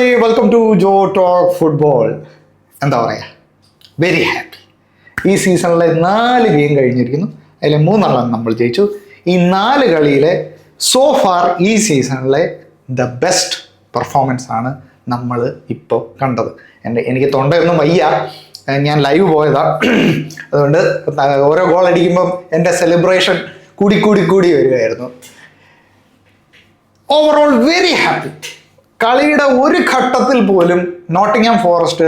everybody, welcome to Joe Talk Football. എന്താ പറയുക, very happy. ഈ സീസണിലെ 4 ഗെയിം കഴിഞ്ഞിരിക്കുന്നു. അതിലെ 3 നമ്മൾ ജയിച്ചു. ഈ 4 കളിയിലെ സോ ഫാർ ഈ സീസണിലെ ദ ബെസ്റ്റ് പെർഫോമൻസ് ആണ് നമ്മൾ ഇപ്പോൾ കണ്ടത്. എനിക്ക് തൊണ്ടയൊന്നും വയ്യ, ഞാൻ ലൈവ് പോയതാ. അതുകൊണ്ട് ഓരോ ഗോൾ അടിക്കുമ്പം എൻ്റെ സെലിബ്രേഷൻ കൂടി വരികയായിരുന്നു. Overall very happy. കളിയുടെ ഒരു ഘട്ടത്തിൽ പോലും നോട്ടിംഗ്ഹാം ഫോറസ്റ്റ്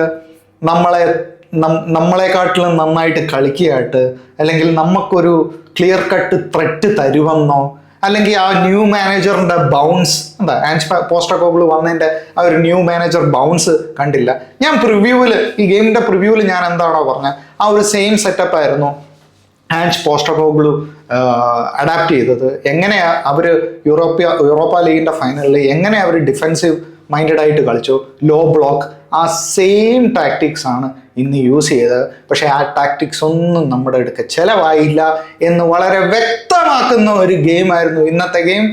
നമ്മളെക്കാട്ടിലും നന്നായിട്ട് കളിക്കുകയായിട്ട്, അല്ലെങ്കിൽ നമുക്കൊരു ക്ലിയർ കട്ട് ത്രെറ്റ് തരുമെന്നോ, അല്ലെങ്കിൽ ആ ന്യൂ മാനേജറിൻ്റെ ബൗൺസ്, എന്താ ആൻജ് പോസ്റ്റക്കോഗ്ലു വന്നതിൻ്റെ ആ ഒരു ന്യൂ മാനേജർ ബൗൺസ് കണ്ടില്ല. ഞാൻ ഈ ഗെയിമിൻ്റെ പ്രിവ്യൂവിൽ ഞാൻ എന്താണോ പറഞ്ഞത്, ആ ഒരു സെയിം സെറ്റപ്പ് ആയിരുന്നു ആൻജ് പോസ്റ്റക്കോഗ്ലു അഡാപ്റ്റ് ചെയ്തത്. എങ്ങനെയാ അവർ യൂറോപ്പ ലീഗിൻ്റെ ഫൈനലിൽ എങ്ങനെ അവർ ഡിഫെൻസീവ് മൈൻഡഡ് ആയിട്ട് കളിച്ചു, ലോ ബ്ലോക്ക്, ആ സെയിം ടാക്ടിക്സ് ആണ് ഇന്ന് യൂസ് ചെയ്തത്. പക്ഷേ ആ ടാക്ടിക്സ് ഒന്നും നമ്മുടെ അടുക്ക ചിലവായില്ല എന്ന് വളരെ വ്യക്തമാക്കുന്ന ഒരു ഗെയിമായിരുന്നു ഇന്നത്തെ ഗെയിം.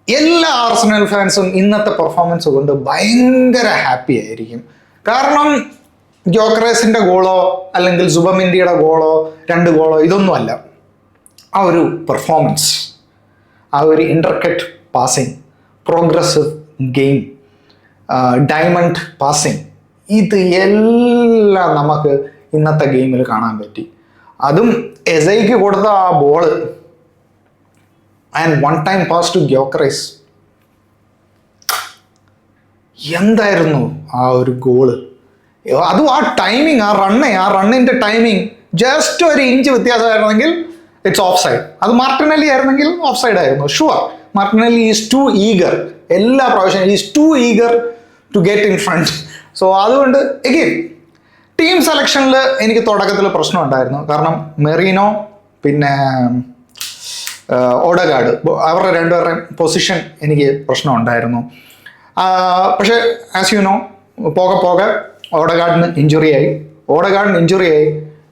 എല്ലാ ആർസണൽ ഫാൻസും ഇന്നത്തെ പെർഫോമൻസ് കൊണ്ട് ഭയങ്കര ഹാപ്പി ആയിരിക്കും. കാരണം ഗ്യോക്കറേസിൻ്റെ ഗോളോ അല്ലെങ്കിൽ സുബമിൻഡിയുടെ ഗോളോ 2 ഗോളോ ഇതൊന്നുമല്ല. ആ ഒരു പെർഫോമൻസ്, ആ ഒരു intercut passing, progressive game, diamond passing, ഇത് എല്ലാം നമുക്ക് ഇന്നത്തെ ഗെയിമിൽ കാണാൻ പറ്റി. അതും എസൈക്ക് കൊടുത്ത ആ ball and 1 time pass to Gyokeres, എന്തായിരുന്നു ആ ഒരു ഗോള്. അതും ആ ടൈമിങ്, ആ റണ്ണിൻ്റെ ടൈമിങ് ജസ്റ്റ് ഒരു ഇഞ്ച് വ്യത്യാസമായിരുന്നെങ്കിൽ ഇറ്റ്സ് ഓഫ് സൈഡ്. അത് മാർട്ടിനെല്ലി ആയിരുന്നെങ്കിൽ ഓഫ് സൈഡ് ആയിരുന്നു sure. Martinelli is too eager, എല്ലാ പ്രാവശ്യം is too eager to get in front. So അതുകൊണ്ട് എഗെയിൻ ടീം സെലക്ഷനിൽ എനിക്ക് തുടക്കത്തിൽ പ്രശ്നം ഉണ്ടായിരുന്നു. കാരണം മെറീനോ പിന്നെ ഓഡഗാർഡ്, അവരുടെ 2 പേരുടെയും പൊസിഷൻ എനിക്ക് പ്രശ്നം ഉണ്ടായിരുന്നു. പക്ഷേ ആസ് യു നോ, പോകെ ഓഡഗാർഡിന് ഇഞ്ചുറി ആയി.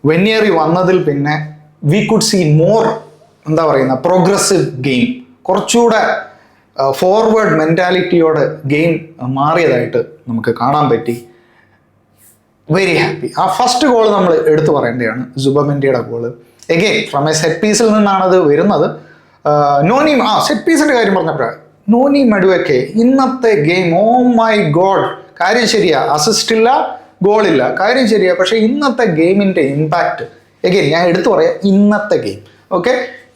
വെന്നിയറി വന്നതിൽ പിന്നെ വി കുഡ് സീ മോർ, എന്താ പറയുന്ന, പ്രോഗ്രസീവ് ഗെയിം, കുറച്ചുകൂടെ ഫോർവേഡ് മെൻറ്റാലിറ്റിയോടെ ഗെയിം മാറിയതായിട്ട് നമുക്ക് കാണാൻ പറ്റി. Very happy. ആ ഫസ്റ്റ് ഗോൾ നമ്മൾ എടുത്തു പറയേണ്ടതാണ്, സുബമിൻഡിയുടെ goal. Again from a set പീസിൽ നിന്നാണത് വരുന്നത്. സെറ്റ് പീസിൻ്റെ കാര്യം പറഞ്ഞപ്പോഴാണ് നോനി മഡുവക്കെ ഇന്നത്തെ ഗെയിം, ഓ മൈ ഗോഡ്. കാര്യം ശരിയാ, അസിസ്റ്റ് ഇല്ല, ഗോളില്ല, കാര്യം ശരിയാ. പക്ഷേ ഇന്നത്തെ ഗെയിമിൻ്റെ ഇമ്പാക്റ്റ്, എഗെയിൻ ഞാൻ എടുത്തു പറയാം, ഇന്നത്തെ ഗെയിം, ഓക്കെ,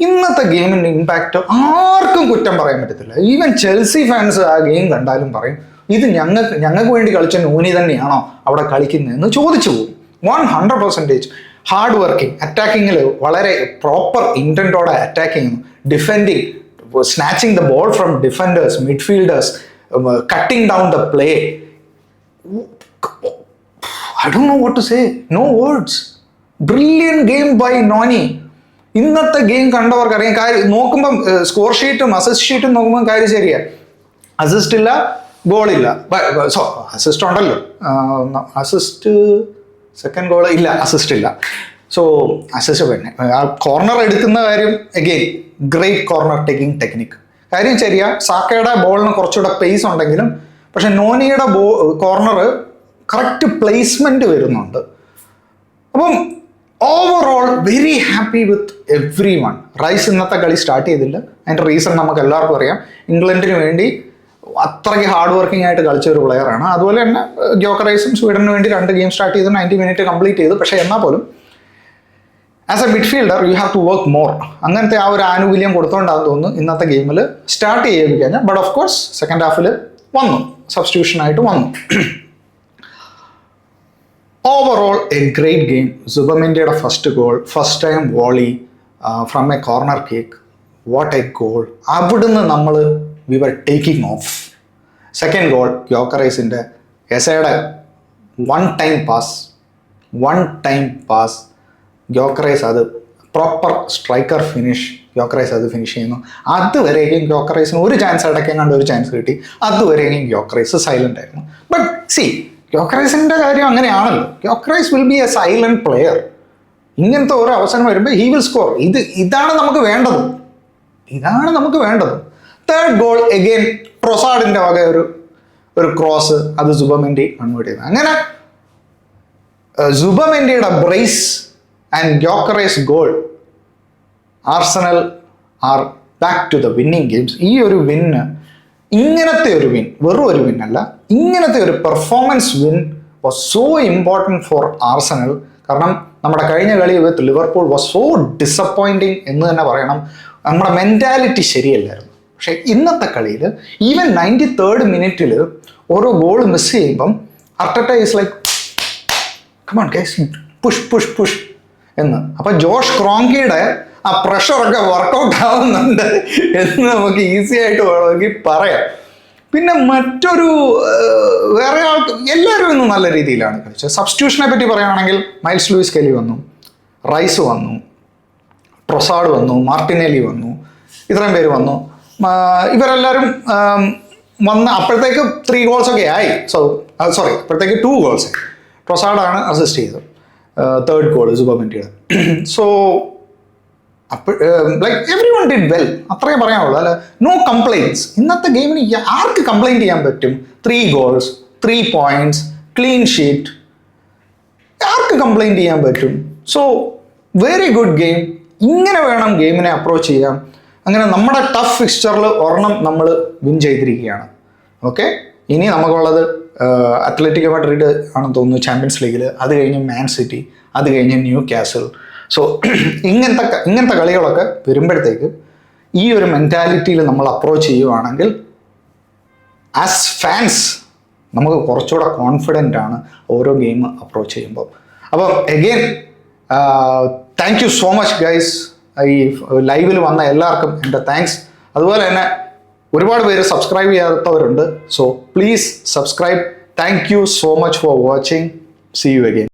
ഇന്നത്തെ ഗെയിമിൻ്റെ ഇമ്പാക്റ്റ് ആർക്കും കുറ്റം പറയാൻ പറ്റത്തില്ല. ഈവൻ ചെൽസി ഫാൻസ് ആ ഗെയിം കണ്ടാലും പറയും, ഇത് ഞങ്ങൾക്ക് വേണ്ടി കളിച്ച നോനി തന്നെയാണോ അവിടെ കളിക്കുന്നതെന്ന് ചോദിച്ചു പോകും. 100% ഹാർഡ് വർക്കിംഗ്, അറ്റാക്കിങ്ങിൽ വളരെ പ്രോപ്പർ ഇൻറ്റൻറ്റോടെ അറ്റാക്ക് ചെയ്യുന്നു, defending, snatching the ball from defenders, midfielders, cutting down the play. I don't know what to say, no words. Brilliant game by Noni. ഇന്നത്തെ ഗെയിം കണ്ടവർക്കറിയാം. കാര്യം നോക്കുമ്പം സ്കോർ ഷീറ്റും അസിസ്റ്റ് ഷീറ്റും നോക്കുമ്പോൾ കാര്യം ശരിയാ, അസിസ്റ്റ് ഇല്ല, ഗോളില്ല. അസിസ്റ്റ് ഉണ്ടല്ലോ, അസിസ്റ്റ് സെക്കൻഡ് ഗോൾ ഇല്ല, അസിസ്റ്റ് ഇല്ല. സോ അസിസ്റ്റ് പിന്നെ ആ കോർണർ എടുക്കുന്ന കാര്യം, again great corner taking technique. കാര്യം ശരിയാ, സാക്കയുടെ ബോളിന് കുറച്ചുകൂടെ പേസ് ഉണ്ടെങ്കിലും പക്ഷെ നോനിയുടെ കോർണർ കറക്റ്റ് പ്ലേസ്മെന്റ് വരുന്നുണ്ട്. അപ്പം overall very happy with everyone. റൈസ് ഇന്നത്തെ കളി സ്റ്റാർട്ട് ചെയ്തില്ല. അതിൻ്റെ റീസൺ നമുക്ക് എല്ലാവർക്കും അറിയാം. ഇംഗ്ലണ്ടിന് വേണ്ടി അത്രയ്ക്ക് ഹാർഡ് വർക്കിംഗ് ആയിട്ട് കളിച്ച ഒരു പ്ലെയറാണ്. അതുപോലെ തന്നെ ഗ്യോക്കറൈസും സ്വീഡന് വേണ്ടി 2 ഗെയിം സ്റ്റാർട്ട് ചെയ്ത് 90 മിനിറ്റ് കംപ്ലീറ്റ് ചെയ്തു. പക്ഷേ എന്നാൽ പോലും as a midfielder you have to work more. അങ്ങനത്തെ ആ ഒരു ആനുകൂല്യം കൊടുത്തോണ്ടാന്ന് തോന്നുന്നു ഇന്നത്തെ ഗെയിമിൽ സ്റ്റാർട്ട് ചെയ്യിപ്പിക്കാൻ. ബട്ട് ഓഫ് കോഴ്സ് സെക്കൻഡ് ഹാഫിൽ വന്നു, സബ്സ്റ്റിറ്റ്യൂഷനായിട്ട് വന്നു. Overall a great game. സുബമിൻഡിയുടെ first goal, first time volley from a corner kick, what a goal. അവിടുന്ന് നമ്മൾ we were taking off. Second goal ഗ്യോക്കറൈസിൻ്റെ എസയുടെ 1 ടൈം പാസ്, ഗ്യോക്കറൈസ് അത് പ്രോപ്പർ സ്ട്രൈക്കർ ഫിനിഷ്, ഗ്യോക്കറൈസ് അത് ഫിനിഷ് ചെയ്യുന്നു. അതുവരെയും ഗ്യോക്കറൈസിന് ഒരു ചാൻസ് ഇടയ്ക്കും കണ്ട് ഒരു ചാൻസ് കിട്ടി. അതുവരെയും ഗ്യോക്കറൈസ് സൈലൻ്റ് ആയിരുന്നു. ബട്ട് സി, ഗ്യോക്കറൈസിൻ്റെ കാര്യം അങ്ങനെയാണല്ലോ. Gyokeres will be a silent player. ഇങ്ങനത്തെ ഓരോ അവസരം വരുമ്പോൾ ഹി വിൽ സ്കോർ. ഇതാണ് നമുക്ക് വേണ്ടത്. തേർഡ് ഗോൾ എഗെയിൻ ട്രൊസാർഡിൻ്റെ വക ഒരു ഒരു ക്രോസ്, അത് സുബമെൻഡി കൺവേർട്ട് ചെയ്തത്. അങ്ങനെ സുബമെൻഡിയുടെ brace and Gyokeres goal, Arsenal are back to the winning games. ഈ ഒരു വിന്ന്, ഇങ്ങനത്തെ ഒരു വിൻ, വെറും ഒരു വിൻ അല്ല, ഇങ്ങനത്തെ ഒരു performance win was so important for Arsenal. കാരണം നമ്മുടെ കഴിഞ്ഞ കളി വിത്ത് ലിവർപൂൾ വാസ് സോ ഡിസപ്പോയിൻറ്റിങ് എന്ന് തന്നെ പറയണം. നമ്മുടെ മെൻറ്റാലിറ്റി ശരിയല്ലായിരുന്നു. പക്ഷേ ഇന്നത്തെ കളിയിൽ ഈവൻ 93rd മിനിറ്റിൽ ഓരോ ഗോൾ മിസ് ചെയ്യുമ്പം Arteta is like come on guys, push push push എന്ന്. അപ്പം ജോഷ് ക്രോങ്കിയുടെ ആ പ്രഷറൊക്കെ വർക്കൗട്ട് ആവുന്നുണ്ട് എന്ന് നമുക്ക് ഈസി ആയിട്ട് വേണമെങ്കിൽ പറയാം. പിന്നെ മറ്റൊരു വേറെ ആൾക്ക് എല്ലാവരും ഇന്ന് നല്ല രീതിയിലാണ് കളിച്ചത്. സബ്സ്റ്റിറ്റ്യൂഷനെ പറ്റി പറയുകയാണെങ്കിൽ മൈൽസ് ലൂയിസ് കെലി വന്നു, റൈസ് വന്നു, ട്രൊസാർഡ് വന്നു, മാർട്ടിനെലി വന്നു, ഇത്രയും പേര് വന്നു. ഇവരെല്ലാവരും വന്ന് അപ്പോഴത്തേക്ക് 3 ഗോൾസൊക്കെ ആയി. അപ്പോഴത്തേക്ക് 2 ഗോൾസ്. ട്രൊസാർഡാണ് അസിസ്റ്റ് ചെയ്തത്, 3rd ഗോൾ സുബമെൻഡിയുടെ. So like everyone did well, അത്രയും പറയാനുള്ളൂ. അല്ല, നോ കംപ്ലൈൻറ്റ്സ്. ഇന്നത്തെ ഗെയിമിന് ആർക്ക് കംപ്ലൈൻറ്റ് ചെയ്യാൻ പറ്റും? 3 ഗോൾസ്, 3 പോയിന്റ്സ്, ക്ലീൻ ഷീറ്റ്, ആർക്ക് കംപ്ലൈൻറ്റ് ചെയ്യാൻ പറ്റും? So very good game. ഇങ്ങനെ വേണം ഗെയിമിനെ അപ്രോച്ച് ചെയ്യാം. അങ്ങനെ നമ്മുടെ ടഫ് ഫിക്സ്ചറിൽ ഒരെണ്ണം നമ്മൾ വിൻ ചെയ്തിരിക്കുകയാണ്. ഓക്കെ, ഇനി നമുക്കുള്ളത് അത്ലറ്റിക്കോ മാഡ്രിഡ് ആണെന്ന് തോന്നുന്നു ചാമ്പ്യൻസ് ലീഗിൽ, അത് കഴിഞ്ഞ് മാൻ സിറ്റി, അത് കഴിഞ്ഞ് ന്യൂ കാസിൽ. സോ ഇങ്ങനത്തെ കളികളൊക്കെ വരുമ്പോഴത്തേക്ക് ഈ ഒരു മെൻറ്റാലിറ്റിയിൽ നമ്മൾ അപ്രോച്ച് ചെയ്യുവാണെങ്കിൽ ആസ് ഫാൻസ് നമുക്ക് കുറച്ചുകൂടെ കോൺഫിഡൻ്റ് ആണ് ഓരോ ഗെയിം അപ്രോച്ച് ചെയ്യുമ്പോൾ. അപ്പോൾ again thank you so much guys. ഈ ലൈവിൽ വന്ന എല്ലാവർക്കും എൻ്റെ താങ്ക്സ്. അതുപോലെ തന്നെ ഒരുപാട് പേര് സബ്സ്ക്രൈബ് ചെയ്യാത്തവരുണ്ട്. So please subscribe. Thank you so much for watching. See you again.